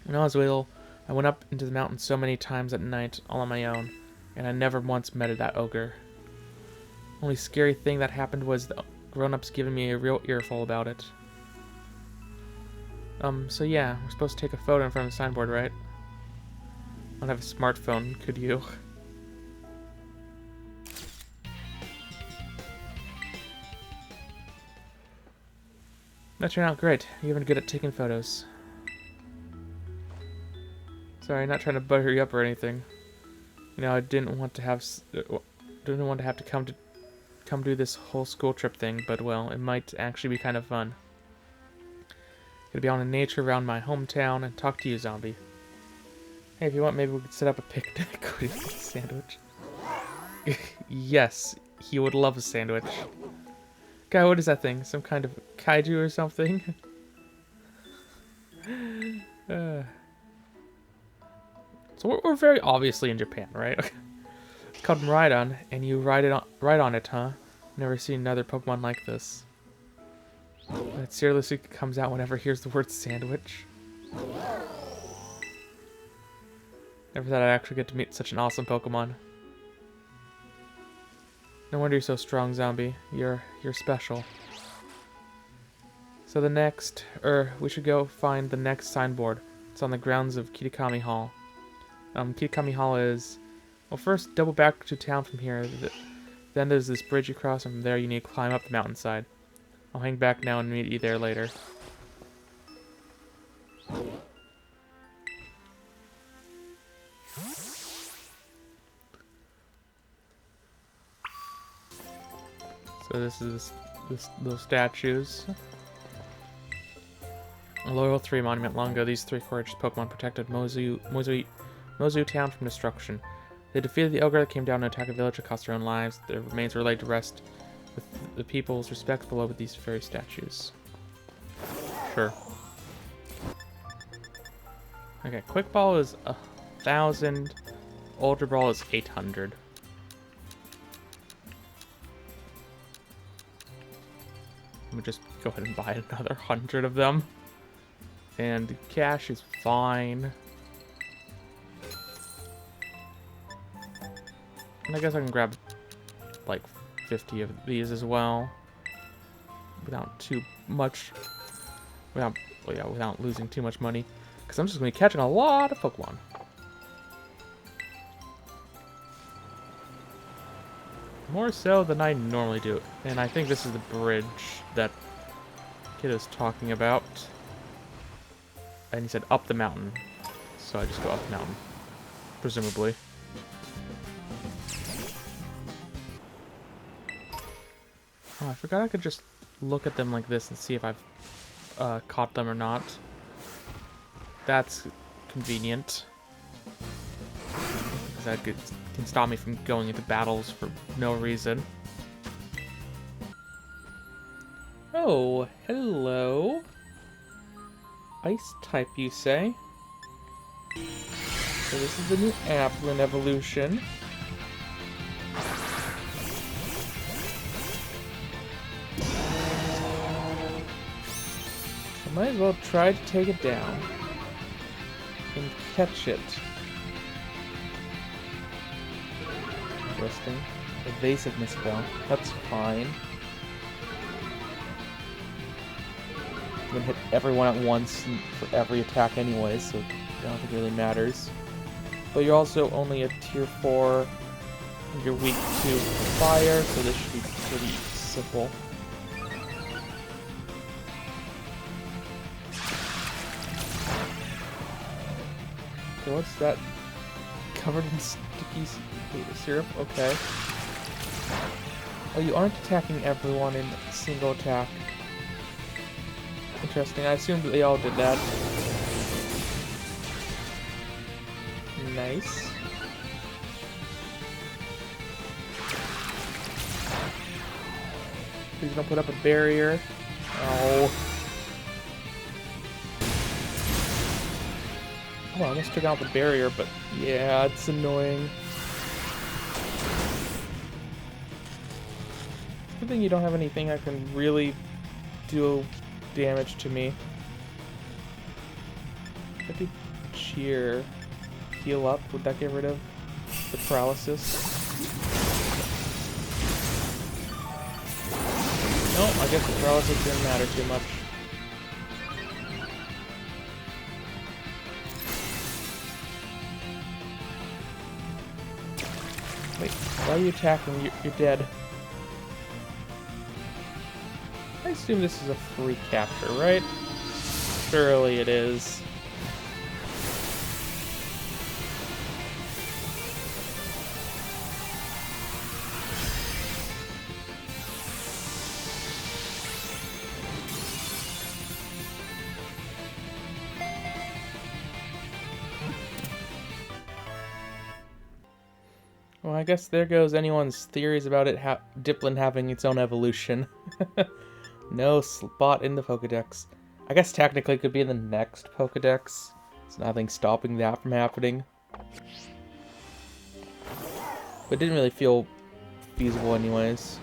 When I was little, I went up into the mountains so many times at night, all on my own, and I never once met that ogre. Only scary thing that happened was the grown-ups giving me a real earful about it. So yeah, we're supposed to take a photo in front of the signboard, right? I don't have a smartphone, could you? That turned out great. You're even good at taking photos. Sorry, not trying to butter you up or anything. You know, I didn't want to have to come do this whole school trip thing, but well, it might actually be kind of fun. Gonna be out in nature around my hometown and talk to you, zombie. Hey, if you want, maybe we could set up a picnic with a sandwich. Yes, he would love a sandwich. Guy, what is that thing? Some kind of kaiju or something? So we're very obviously in Japan, right? It's called Rhydon, and you ride on it, huh? Never seen another Pokemon like this. That seriously comes out whenever it hears the word sandwich. Never thought I'd actually get to meet such an awesome Pokemon. No wonder you're so strong, zombie. You're special. So the next, we should go find the next signboard. It's on the grounds of Kitakami Hall. Kitakami Hall is, well, first double back to town from here. Then there's this bridge you cross, and from there you need to climb up the mountainside. I'll hang back now and meet you there later. So this is those statues. A Loyal 3 monument. Long ago, these 3 courageous Pokemon protected Mozu town from destruction. They defeated the ogre that came down to attack a village that cost their own lives. Their remains were laid to rest with the people's respect below with these fairy statues. Sure. Okay, Quick Ball is 1,000. Ultra Ball is 800. Let me just go ahead and buy another 100 of them. And cash is fine. And I guess I can grab like 50 of these as well. Without too much... without losing too much money. Because I'm just going to be catching a lot of Pokemon. More so than I normally do. And I think this is the bridge that kid is talking about. And he said up the mountain. So I just go up the mountain. Presumably. Oh, I forgot I could just look at them like this and see if I've caught them or not. That's convenient. Because that can stop me from going into battles for no reason. Oh, hello. Ice type, you say? So this is the new Applin evolution. I might as well try to take it down. And catch it. Interesting. Evasiveness though. That's fine. I'm gonna hit everyone at once for every attack anyways, so I don't think it really matters. But you're also only a tier 4, and you're weak to fire, so this should be pretty simple. So what's that? Covered in sticky syrup? Okay. Oh, you aren't attacking everyone in single attack. Interesting. I assumed they all did that. Nice. Please don't put up a barrier. Oh. Oh, I almost took out the barrier, but yeah, it's annoying. Good thing you don't have anything that can really do damage to me. If I do cheer, heal up, would that get rid of the paralysis? No, I guess the paralysis didn't matter too much. Wait, why are you attacking? You're dead. I assume this is a free capture, right? Surely it is. Well, I guess there goes anyone's theories about it Diplin having its own evolution. No spot in the Pokedex. I guess technically it could be in the next Pokedex. There's nothing stopping that from happening. But it didn't really feel feasible anyways.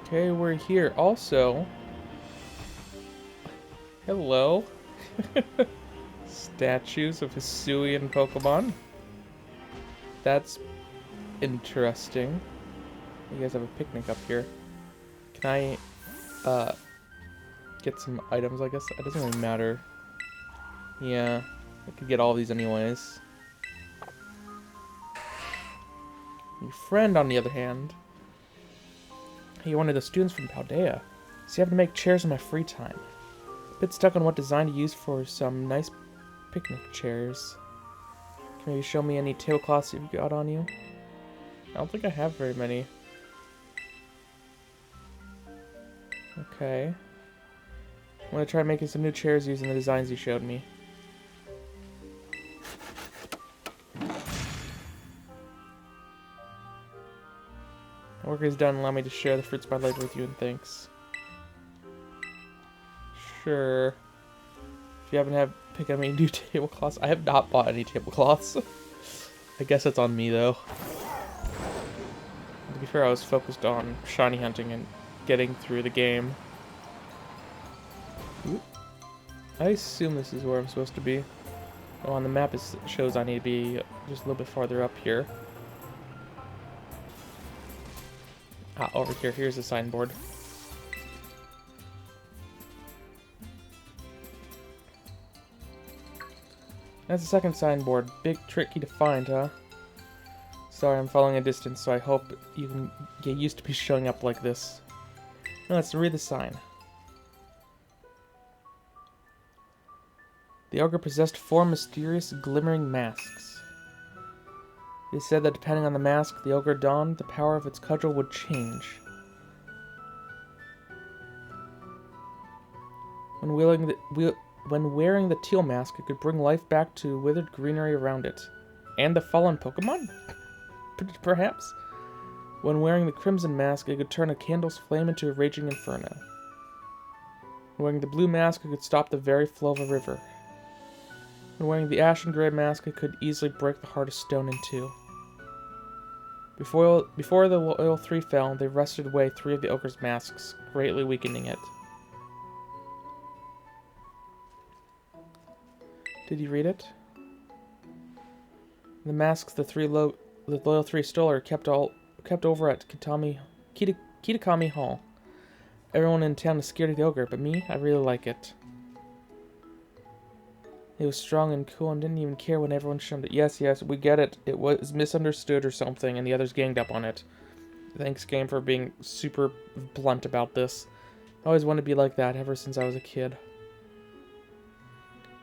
Okay, we're here. Also, hello. Statues of Hisuian Pokemon. That's interesting. You guys have a picnic up here. Can I, get some items, I guess? It doesn't really matter. Yeah, I could get all these anyways. Your friend, on the other hand. You're one of the students from Paldea. So you have to make chairs in my free time. A bit stuck on what design to use for some nice picnic chairs. Can you show me any tablecloths you've got on you? I don't think I have very many. Okay. I'm gonna try making some new chairs using the designs you showed me. My work is done. Allow me to share the fruits of my labor with you, and thanks. Sure. If you haven't picked up any new tablecloths, I have not bought any tablecloths. I guess that's on me though. To be fair, I was focused on shiny hunting and getting through the game. Oop. I assume this is where I'm supposed to be. Oh, on the map it shows I need to be just a little bit farther up here. Ah, over here. Here's the signboard. That's the second signboard. Big tricky to find, huh? Sorry, I'm following a distance, so I hope you can get used to me showing up like this. Now let's read the sign. The ogre possessed 4 mysterious glimmering masks. It is said that depending on the mask the ogre donned, the power of its cudgel would change. When wearing the teal mask, it could bring life back to withered greenery around it. And the fallen Pokemon? Perhaps? When wearing the crimson mask, it could turn a candle's flame into a raging inferno. When wearing the blue mask, it could stop the very flow of a river. When wearing the ashen gray mask, it could easily break the heart of stone in two. Before the Loyal 3 fell, they wrested away 3 of the ogre's masks, greatly weakening it. Did you read it? The masks the Loyal 3 stole are kept over at Kitakami Hall. Everyone in town is scared of the ogre, but me, I really like it. It was strong and cool and didn't even care when everyone shunned it. Yes, we get it. It was misunderstood or something, and the others ganged up on it. Thanks, game, for being super blunt about this. I always wanted to be like that ever since I was a kid.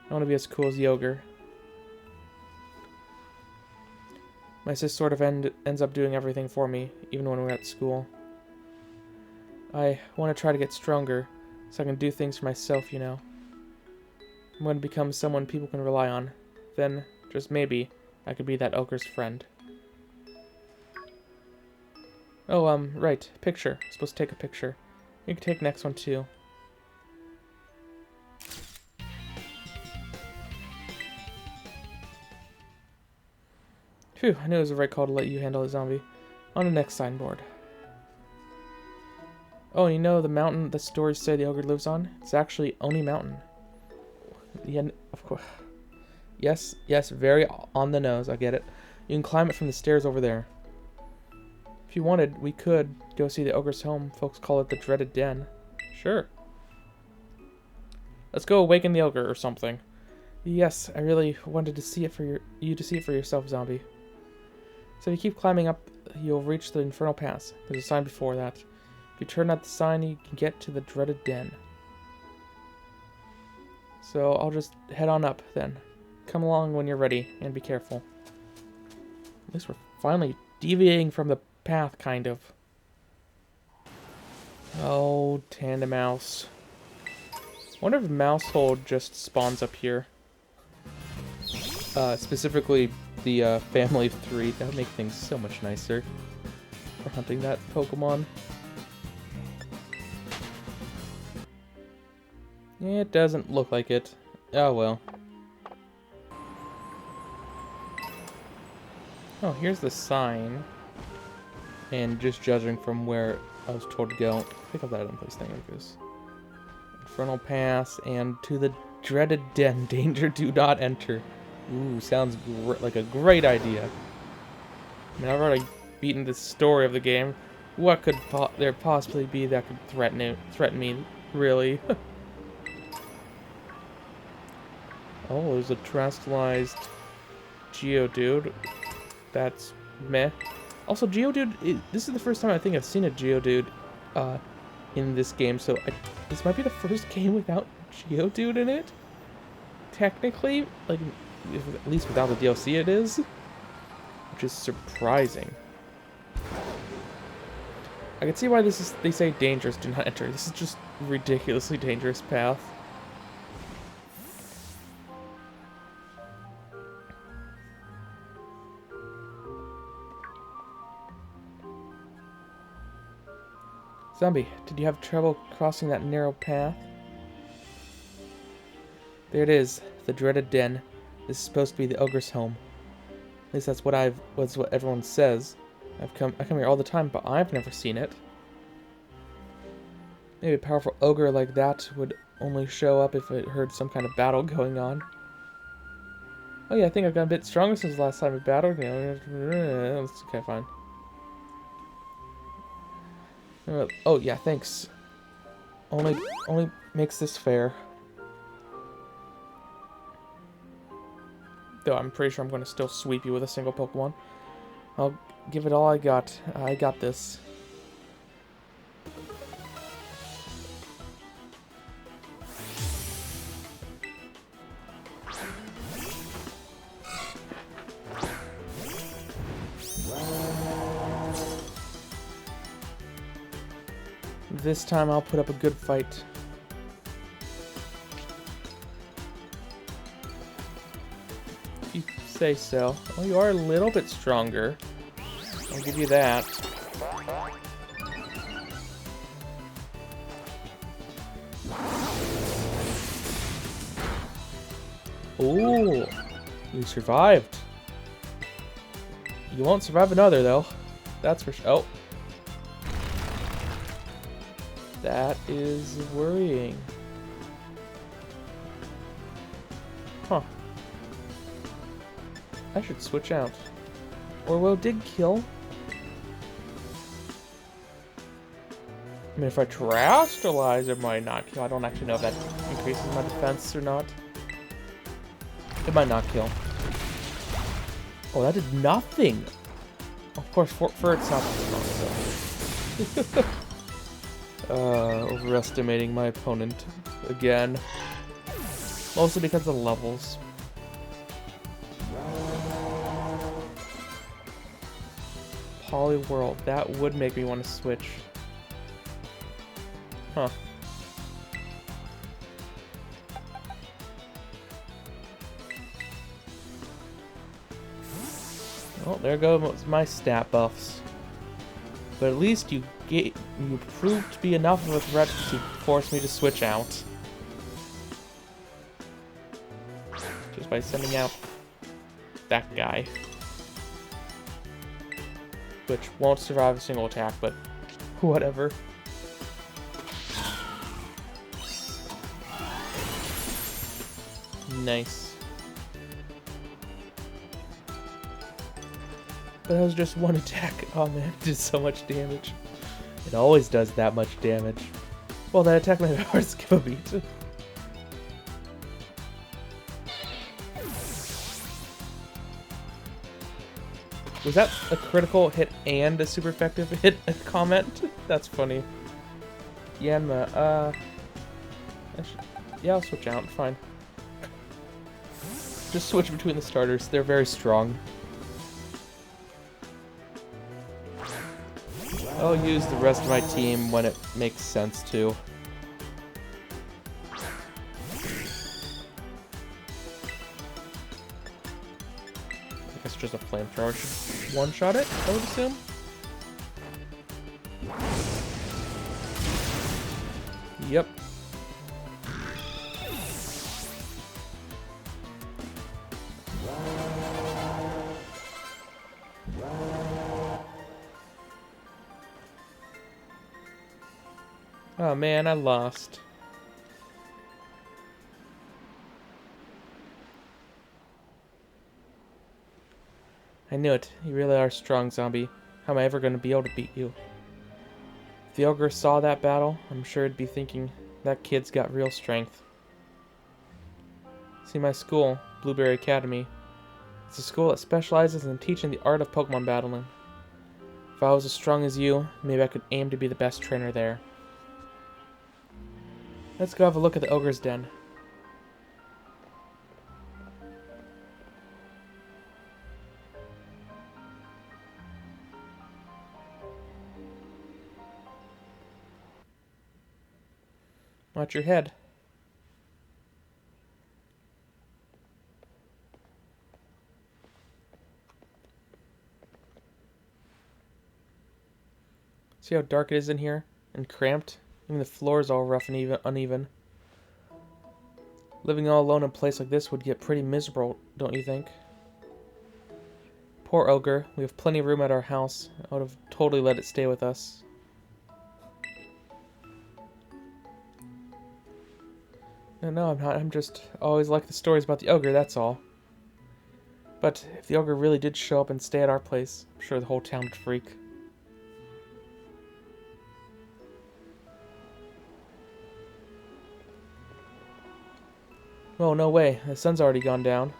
I want to be as cool as the ogre. My sis sort of ends up doing everything for me, even when we're at school. I want to try to get stronger, so I can do things for myself, you know. I'm going to become someone people can rely on. Then, just maybe, I could be that ogre's friend. Oh, right. Picture. I'm supposed to take a picture. You can take the next one, too. Phew, I knew it was the right call to let you handle the zombie. On the next signboard. Oh, you know the mountain the stories say the ogre lives on? It's actually Oni Mountain. Yeah, of course. Yes, very on the nose, I get it. You can climb it from the stairs over there. If you wanted, we could go see the ogre's home. Folks call it the Dreaded Den. Sure. Let's go awaken the ogre or something. Yes, I really wanted to see it for you to see it for yourself, zombie. So if you keep climbing up, you'll reach the Infernal Pass. There's a sign before that. If you turn out the sign, you can get to the Dreaded Den. So I'll just head on up then. Come along when you're ready, and be careful. At least we're finally deviating from the path, kind of. Oh, Tandemouse. Wonder if Mousehold just spawns up here. Specifically the family of 3. That would make things so much nicer for hunting that Pokemon. It doesn't look like it. Oh well. Oh, here's the sign. And just judging from where I was told to go, pick up that item, please. Thank you, Goose. Infernal Pass and to the dreaded den. Danger, do not enter. Ooh, sounds like a great idea. I mean, I've already beaten the story of the game. What could there possibly be that could threaten me, really? Oh, there's a terrestrialized Geodude. That's meh. Also, Geodude, this is the first time I think I've seen a Geodude in this game, so this might be the first game without Geodude in it. Technically, like, at least without the DLC it is, which is surprising. I can see why they say dangerous, do not enter. This is just a ridiculously dangerous path. Zombie, did you have trouble crossing that narrow path? There it is, the dreaded den. This is supposed to be the ogre's home. At least that's what everyone says. I come here all the time, but I've never seen it. Maybe a powerful ogre like that would only show up if it heard some kind of battle going on. Oh yeah, I think I've gotten a bit stronger since the last time we battled. Okay, fine. Oh yeah, thanks. Only makes this fair. Though I'm pretty sure I'm going to still sweep you with a single Pokemon. I'll give it all I got. I got this. This time I'll put up a good fight. If you say so. Well, you are a little bit stronger. I'll give you that. Ooh, you survived. You won't survive another, though. That's for sure. Oh. That is worrying. Huh. I should switch out. Orwell did kill. I mean, if I Terastallize, it might not kill. I don't actually know if that increases my defense or not. It might not kill. Oh, that did nothing! Of course, for it's not strong, so. Overestimating my opponent again. Mostly because of the levels. Polyworld, that would make me want to switch. Huh. Well, there goes my stat buffs. But at least you proved to be enough of a threat to force me to switch out. Just by sending out that guy. Which won't survive a single attack, but whatever. Nice. But that was just one attack. Oh man, it did so much damage. It always does that much damage. Well, that attack might be hard to skip a beat. Was that a critical hit and a super effective hit comment? That's funny. Yanma, yeah, I'll switch out, fine. Just switch between the starters, they're very strong. I'll use the rest of my team when it makes sense to. Guess just a flamethrower should one-shot it, I would assume. Yep. Oh man, I lost. I knew it. You really are strong, zombie. How am I ever going to be able to beat you? If the ogre saw that battle, I'm sure he'd be thinking, that kid's got real strength. See my school, Blueberry Academy. It's a school that specializes in teaching the art of Pokemon battling. If I was as strong as you, maybe I could aim to be the best trainer there. Let's go have a look at the ogre's den. Watch your head. See how dark it is in here? And cramped? Even the floor is all rough and uneven. Living all alone in a place like this would get pretty miserable, don't you think? Poor ogre. We have plenty of room at our house. I would have totally let it stay with us. No, I'm not. I'm just always like the stories about the ogre, that's all. But if the ogre really did show up and stay at our place, I'm sure the whole town would freak. Oh, no way. The sun's already gone down.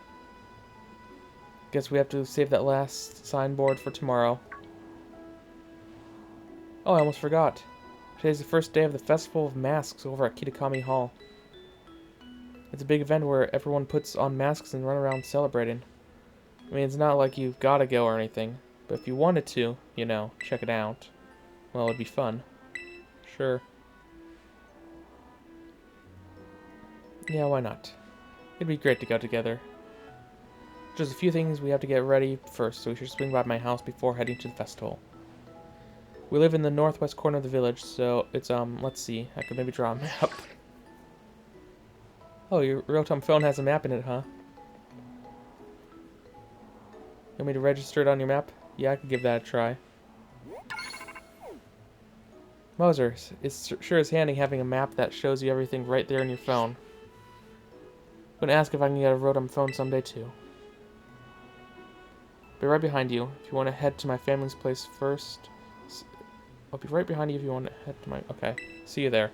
Guess we have to save that last signboard for tomorrow. Oh, I almost forgot. Today's the first day of the Festival of Masks over at Kitakami Hall. It's a big event where everyone puts on masks and run around celebrating. I mean, it's not like you've got to go or anything, but if you wanted to, you know, check it out, well, it'd be fun. Sure. Yeah, why not? It'd be great to go together. Just a few things we have to get ready first, so we should swing by my house before heading to the festival. We live in the northwest corner of the village, so it's, let's see, I could maybe draw a map. Oh, your real-time phone has a map in it, huh? You want me to register it on your map? Yeah, I could give that a try. Moser, it's sure is handy having a map that shows you everything right there in your phone. I'm gonna ask if I can get a real-time phone someday, too. Be right behind you. If you want to head to my family's place first... I'll be right behind you if you want to head to my... Okay, see you there.